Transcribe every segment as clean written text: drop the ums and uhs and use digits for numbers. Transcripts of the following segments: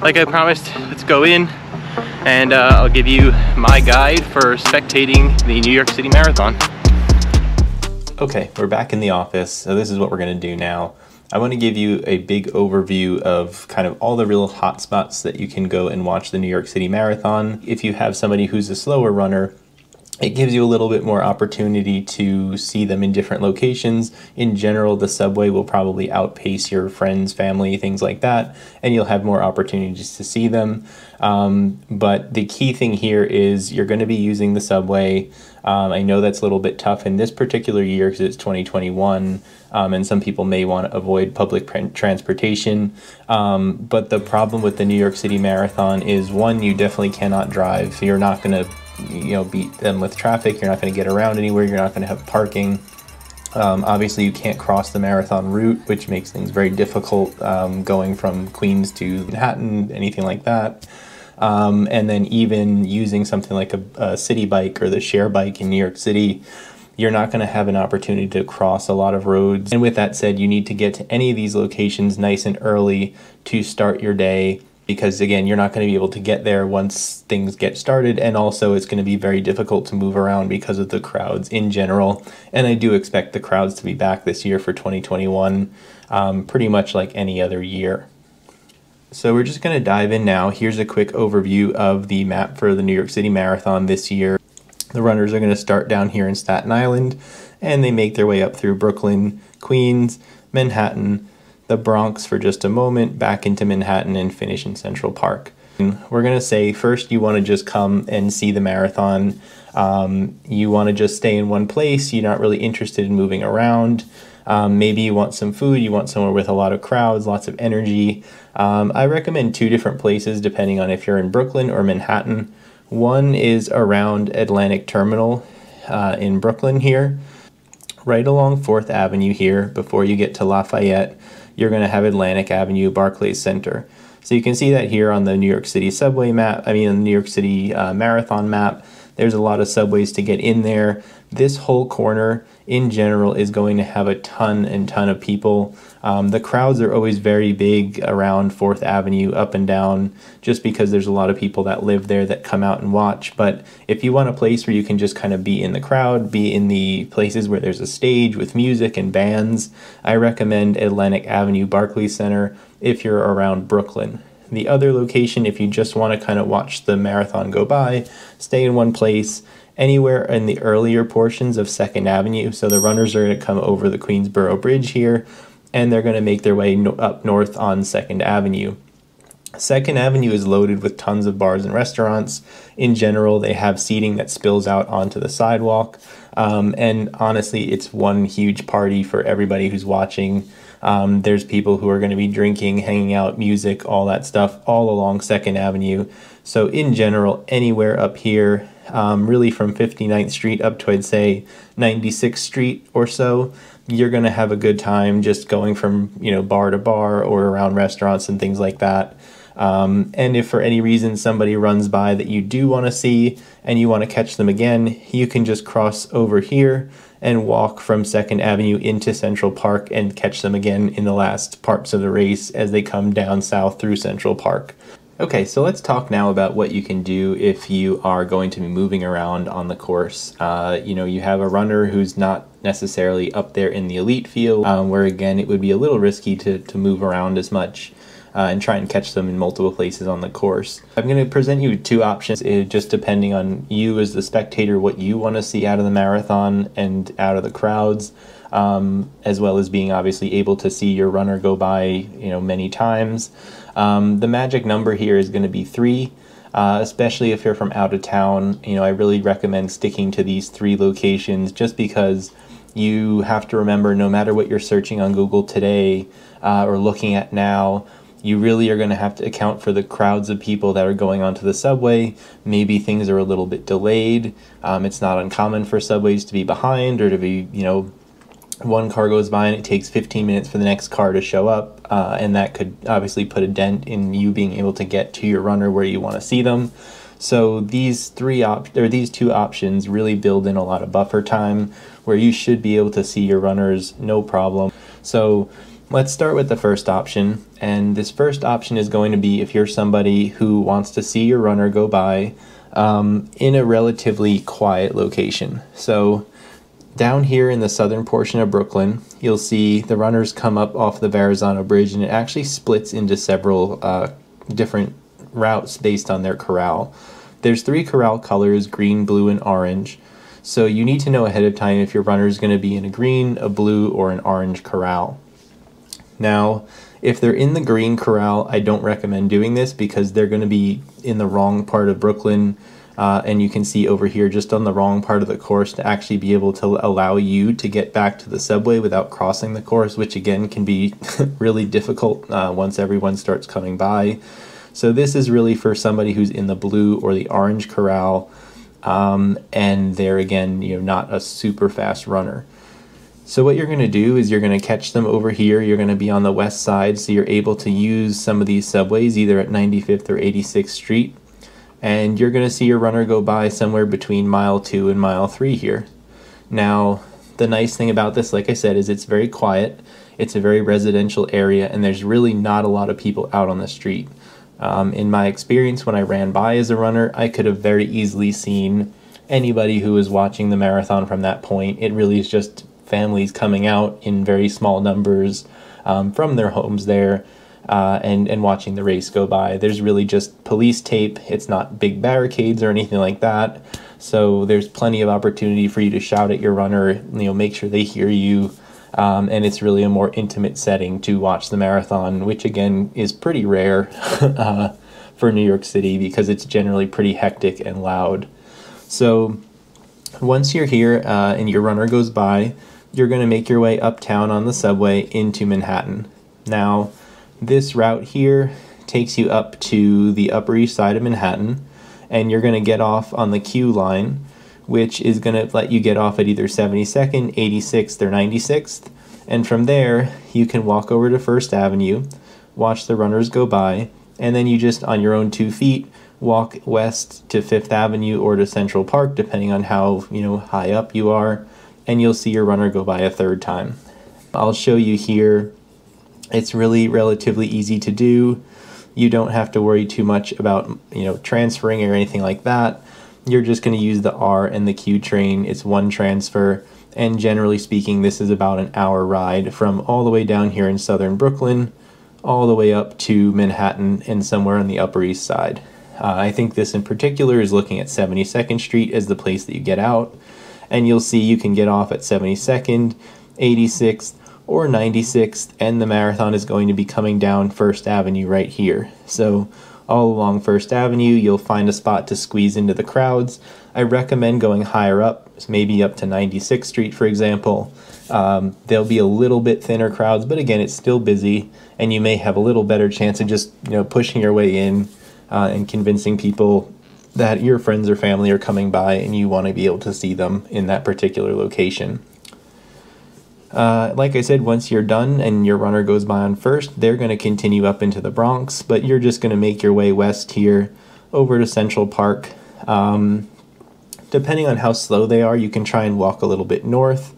like I promised, let's go in and I'll give you my guide for spectating the New York City Marathon. Okay, we're back in the office, so this is what we're going to do now. I want to give you a big overview of kind of all the real hot spots that you can go and watch the New York City Marathon. If you have somebody who's a slower runner, it gives you a little bit more opportunity to see them in different locations. In general, the subway will probably outpace your friends, family, things like that, and you'll have more opportunities to see them. But the key thing here is you're going to be using the subway. I know that's a little bit tough in this particular year because it's 2021, and some people may want to avoid public transportation. But the problem with the New York City Marathon is, one, you definitely cannot drive. You're not going to beat them with traffic. You're not going to get around anywhere. You're not going to have parking. Obviously, you can't cross the marathon route, which makes things very difficult going from Queens to Manhattan, anything like that. And then even using something like a city bike or the share bike in New York City, you're not going to have an opportunity to cross a lot of roads. And with that said, you need to get to any of these locations nice and early to start your day, because again, you're not going to be able to get there once things get started, and also it's going to be very difficult to move around because of the crowds in general. And I do expect the crowds to be back this year for 2021, pretty much like any other year. So we're just going to dive in now. Here's a quick overview of the map for the New York City Marathon this year. The runners are going to start down here in Staten Island, and they make their way up through Brooklyn, Queens, Manhattan, the Bronx for just a moment, back into Manhattan, and finish in Central Park. And we're going to say first you want to just come and see the marathon. You want to just stay in one place. You're not really interested in moving around. Maybe you want some food, you want somewhere with a lot of crowds, lots of energy. I recommend two different places depending on if you're in Brooklyn or Manhattan. One is around Atlantic Terminal in Brooklyn here. Right along 4th Avenue here, before you get to Lafayette, you're going to have Atlantic Avenue, Barclays Center. So you can see that here on the New York City Subway map, the New York City Marathon map. There's a lot of subways to get in there. This whole corner in general is going to have a ton of people. The crowds are always very big around 4th Avenue up and down, just because there's a lot of people that live there that come out and watch. But if you want a place where you can just kind of be in the crowd, be in the places where there's a stage with music and bands, I recommend Atlantic Avenue, Barclays Center if you're around Brooklyn. The other location, if you just want to kind of watch the marathon go by, stay in one place, anywhere in the earlier portions of 2nd Avenue. So the runners are going to come over the Queensboro Bridge here, and they're going to make their way up north on 2nd Avenue. 2nd Avenue is loaded with tons of bars and restaurants. In general, they have seating that spills out onto the sidewalk. And honestly, it's one huge party for everybody who's watching. There's people who are going to be drinking, hanging out, music, all that stuff, all along 2nd Avenue. So in general, anywhere up here, really from 59th Street up to, I'd say, 96th Street or so, you're going to have a good time just going from, bar to bar or around restaurants and things like that. And if for any reason somebody runs by that you do want to see and you want to catch them again, you can just cross over here and walk from 2nd Avenue into Central Park and catch them again in the last parts of the race as they come down south through Central Park. Okay, so let's talk now about what you can do if you are going to be moving around on the course. You have a runner who's not necessarily up there in the elite field, where again it would be a little risky to move around as much and try and catch them in multiple places on the course. I'm going to present you two options, just depending on you as the spectator, what you want to see out of the marathon and out of the crowds, as well as being obviously able to see your runner go by, many times. The magic number here is going to be 3, especially if you're from out of town. I really recommend sticking to these 3 locations, just because you have to remember, no matter what you're searching on Google today or looking at now, you really are going to have to account for the crowds of people that are going onto the subway. Maybe things are a little bit delayed. It's not uncommon for subways to be behind, or to be, one car goes by and it takes 15 minutes for the next car to show up, and that could obviously put a dent in you being able to get to your runner where you want to see them. So these two options really build in a lot of buffer time where you should be able to see your runners no problem. So Let's start with the first option, and this first option is going to be if you're somebody who wants to see your runner go by in a relatively quiet location. So down here in the southern portion of Brooklyn, you'll see the runners come up off the Verrazano Bridge, and it actually splits into several different routes based on their corral. There's 3 corral colors: green, blue, and orange. So you need to know ahead of time if your runner is going to be in a green, a blue, or an orange corral. Now, if they're in the green corral, I don't recommend doing this because they're going to be in the wrong part of Brooklyn, and you can see over here just on the wrong part of the course to actually be able to allow you to get back to the subway without crossing the course, which again can be really difficult once everyone starts coming by. So this is really for somebody who's in the blue or the orange corral, and they're again, not a super fast runner. So what you're going to do is you're going to catch them over here. You're going to be on the west side, so you're able to use some of these subways either at 95th or 86th Street. And you're going to see your runner go by somewhere between mile 2 and mile 3 here. Now, the nice thing about this, like I said, is it's very quiet. It's a very residential area, and there's really not a lot of people out on the street. In my experience, when I ran by as a runner, I could have very easily seen anybody who was watching the marathon from that point. It really is just families coming out in very small numbers from their homes there and watching the race go by. There's really just police tape. It's not big barricades or anything like that. So there's plenty of opportunity for you to shout at your runner, make sure they hear you. And it's really a more intimate setting to watch the marathon, which again is pretty rare for New York City because it's generally pretty hectic and loud. So once you're here and your runner goes by, you're going to make your way uptown on the subway into Manhattan. Now, this route here takes you up to the Upper East Side of Manhattan, and you're going to get off on the Q line, which is going to let you get off at either 72nd, 86th, or 96th. And from there, you can walk over to First Avenue, watch the runners go by, and then you just, on your own 2 feet, walk west to Fifth Avenue or to Central Park, depending on how high up you are, and you'll see your runner go by a 3rd time. I'll show you here. It's really relatively easy to do. You don't have to worry too much about transferring or anything like that. You're just going to use the R and the Q train. It's 1 transfer, and generally speaking, this is about an hour ride from all the way down here in southern Brooklyn all the way up to Manhattan and somewhere on the Upper East Side. I think this in particular is looking at 72nd Street as the place that you get out, and you'll see you can get off at 72nd, 86th, or 96th, and the marathon is going to be coming down First Avenue right here. So all along First Avenue, you'll find a spot to squeeze into the crowds. I recommend going higher up, maybe up to 96th Street, for example. There'll be a little bit thinner crowds, but again, it's still busy, and you may have a little better chance of just pushing your way in and convincing people that your friends or family are coming by and you want to be able to see them in that particular location. Like I said, once you're done and your runner goes by on First, they're going to continue up into the Bronx, but you're just going to make your way west here over to Central Park. Depending on how slow they are, you can try and walk a little bit north.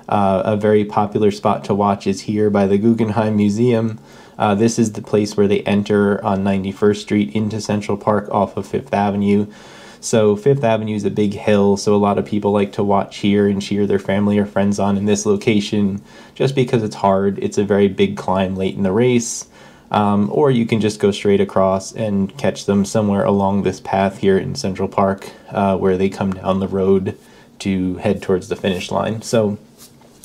A very popular spot to watch is here by the Guggenheim Museum. This is the place where they enter on 91st Street into Central Park off of Fifth Avenue. So Fifth Avenue is a big hill, so a lot of people like to watch here and cheer their family or friends on in this location just because it's hard. It's a very big climb late in the race. Or you can just go straight across and catch them somewhere along this path here in Central Park where they come down the road to head towards the finish line. So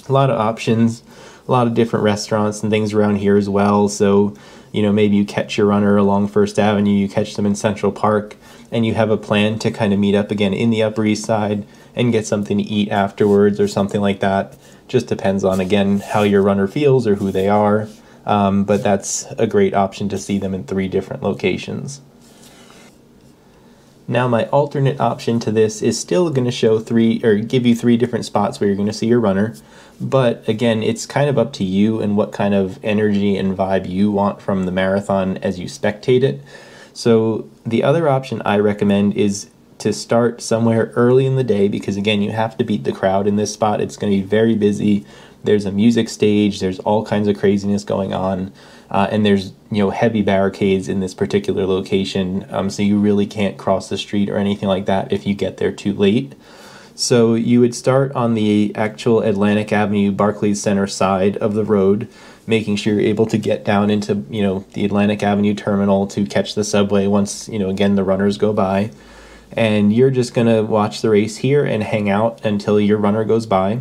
a lot of options, a lot of different restaurants and things around here as well. So, maybe you catch your runner along First Avenue, you catch them in Central Park, and you have a plan to kind of meet up again in the Upper East Side and get something to eat afterwards or something like that. Just depends on, again, how your runner feels or who they are. But that's a great option to see them in 3 different locations. Now my alternate option to this is still going to show give you 3 different spots where you're going to see your runner. But again, it's kind of up to you and what kind of energy and vibe you want from the marathon as you spectate it. So the other option I recommend is to start somewhere early in the day because again, you have to beat the crowd in this spot. It's going to be very busy. There's a music stage, there's all kinds of craziness going on, and there's, heavy barricades in this particular location, so you really can't cross the street or anything like that if you get there too late. So you would start on the actual Atlantic Avenue Barclays Center side of the road, making sure you're able to get down into, the Atlantic Avenue terminal to catch the subway once, again, the runners go by. And you're just going to watch the race here and hang out until your runner goes by.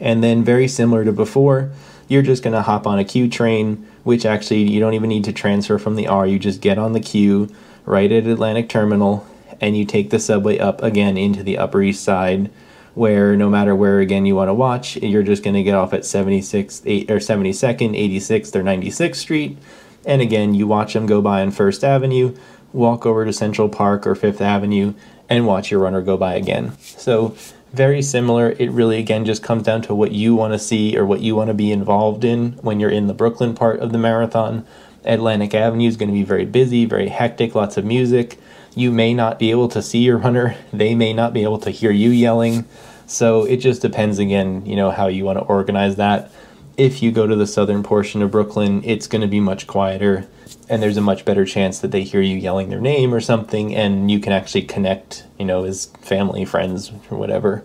And then, very similar to before, you're just going to hop on a Q train, which actually you don't even need to transfer from the R. You just get on the Q right at Atlantic Terminal, and you take the subway up again into the Upper East Side, where no matter where again you want to watch, you're just going to get off at 72nd, 86th, or 96th Street, and again you watch them go by on First Avenue, walk over to Central Park or Fifth Avenue, and watch your runner go by again. So very similar. It really again just comes down to what you want to see or what you want to be involved in when you're in the Brooklyn part of the marathon. Atlantic Avenue is going to be very busy, very hectic, lots of music. You may not be able to see your runner. They may not be able to hear you yelling. So it just depends again, how you want to organize that. If you go to the southern portion of Brooklyn, it's going to be much quieter, and there's a much better chance that they hear you yelling their name or something, and you can actually connect, as family, friends, or whatever.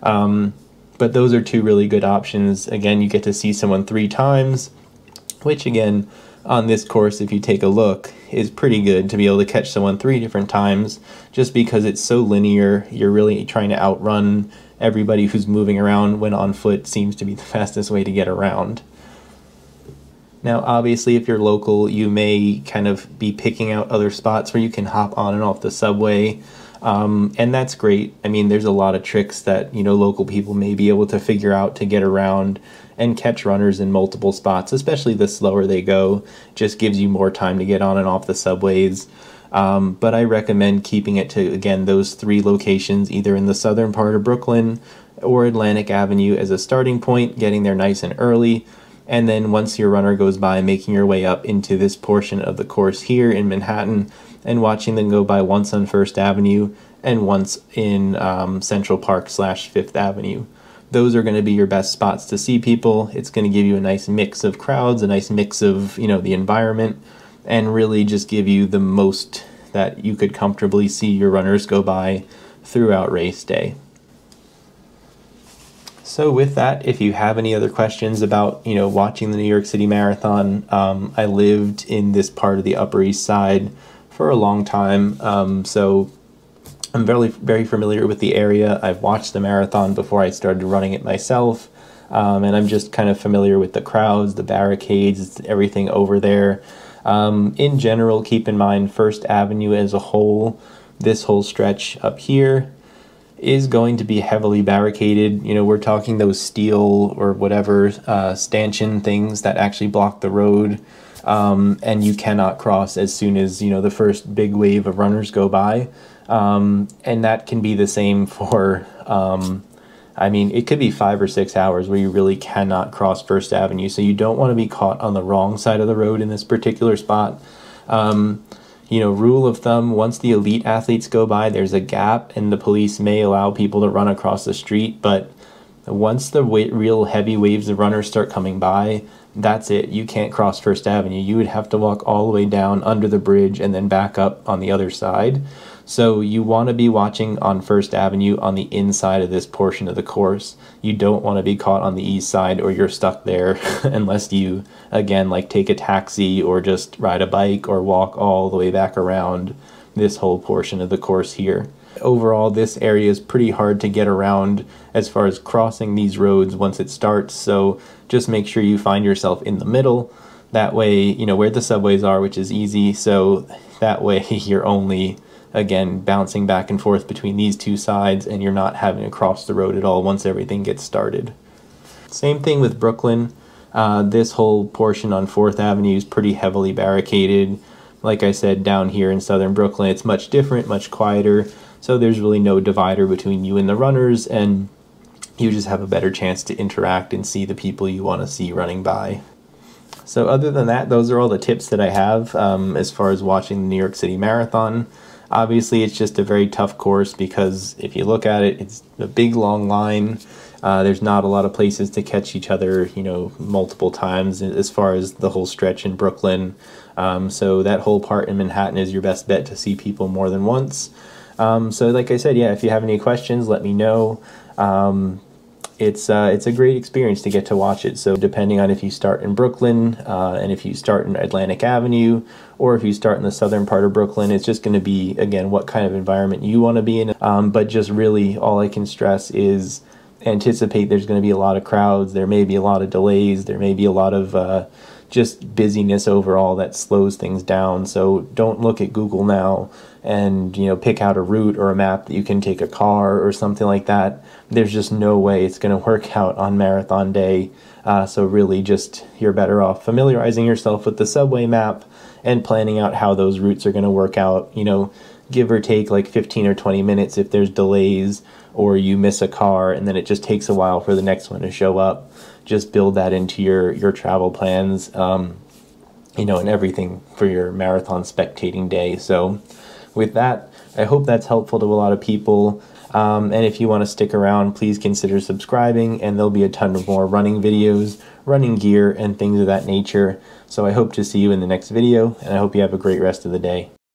But those are two really good options. Again, you get to see someone 3 times, which again, on this course, if you take a look, is pretty good to be able to catch someone 3 different times, just because it's so linear. You're really trying to outrun everybody who's moving around, when on foot seems to be the fastest way to get around. Now, obviously, if you're local, you may kind of be picking out other spots where you can hop on and off the subway, and that's great. I mean, there's a lot of tricks that, local people may be able to figure out to get around and catch runners in multiple spots, especially the slower they go. Just gives you more time to get on and off the subways. But I recommend keeping it to, again, those 3 locations, either in the southern part of Brooklyn or Atlantic Avenue as a starting point, getting there nice and early. And then once your runner goes by, making your way up into this portion of the course here in Manhattan and watching them go by once on First Avenue and once in Central Park / Fifth Avenue. Those are going to be your best spots to see people. It's going to give you a nice mix of crowds, a nice mix of, the environment, and really just give you the most that you could comfortably see your runners go by throughout race day. So with that, if you have any other questions about, watching the New York City Marathon, I lived in this part of the Upper East Side for a long time, so I'm very familiar with the area. I've watched the marathon before I started running it myself, and I'm just kind of familiar with the crowds, the barricades, everything over there. In general, keep in mind First Avenue as a whole, this whole stretch up here, is going to be heavily barricaded. We're talking those steel or whatever stanchion things that actually block the road, and you cannot cross as soon as, the first big wave of runners go by. And that can be the same for, it could be 5 or 6 hours where you really cannot cross First Avenue. So you don't want to be caught on the wrong side of the road in this particular spot. Rule of thumb, once the elite athletes go by, there's a gap, and the police may allow people to run across the street. But once the real heavy waves of runners start coming by, that's it. You can't cross First Avenue. You would have to walk all the way down under the bridge and then back up on the other side. So you want to be watching on First Avenue on the inside of this portion of the course. You don't want to be caught on the east side, or you're stuck there unless you, again, take a taxi or just ride a bike or walk all the way back around this whole portion of the course here. Overall, this area is pretty hard to get around as far as crossing these roads once it starts, so just make sure you find yourself in the middle. That way, where the subways are, which is easy, so that way you're only, again, bouncing back and forth between these 2 sides, and you're not having to cross the road at all once everything gets started. Same thing with Brooklyn. This whole portion on 4th Avenue is pretty heavily barricaded. Like I said, down here in southern Brooklyn, it's much different, much quieter, so there's really no divider between you and the runners, and you just have a better chance to interact and see the people you want to see running by. So other than that, those are all the tips that I have as far as watching the New York City Marathon. Obviously, it's just a very tough course because if you look at it, it's a big long line. There's not a lot of places to catch each other, you know, multiple times as far as the whole stretch in Brooklyn. So that whole part in Manhattan is your best bet to see people more than once. So like I said, yeah, if you have any questions, let me know. It's a great experience to get to watch it. So depending on if you start in Brooklyn, and if you start in Atlantic Avenue, or if you start in the southern part of Brooklyn, it's just going to be, again, what kind of environment you want to be in. But just really all I can stress is anticipate there's going to be a lot of crowds. There may be a lot of delays. There may be a lot of just busyness overall that slows things down. So don't look at Google now and, you know, pick out a route or a map that you can take a car or something like that. There's just no way it's going to work out on marathon day. So really just, you're better off familiarizing yourself with the subway map and planning out how those routes are going to work out, you know, give or take like 15 or 20 minutes if there's delays or you miss a car and then it just takes a while for the next one to show up. Just build that into your travel plans, you know, and everything for your marathon spectating day. So with that, I hope that's helpful to a lot of people. And if you want to stick around, please consider subscribing, and there'll be a ton of more running videos, running gear, and things of that nature. So I hope to see you in the next video, and I hope you have a great rest of the day.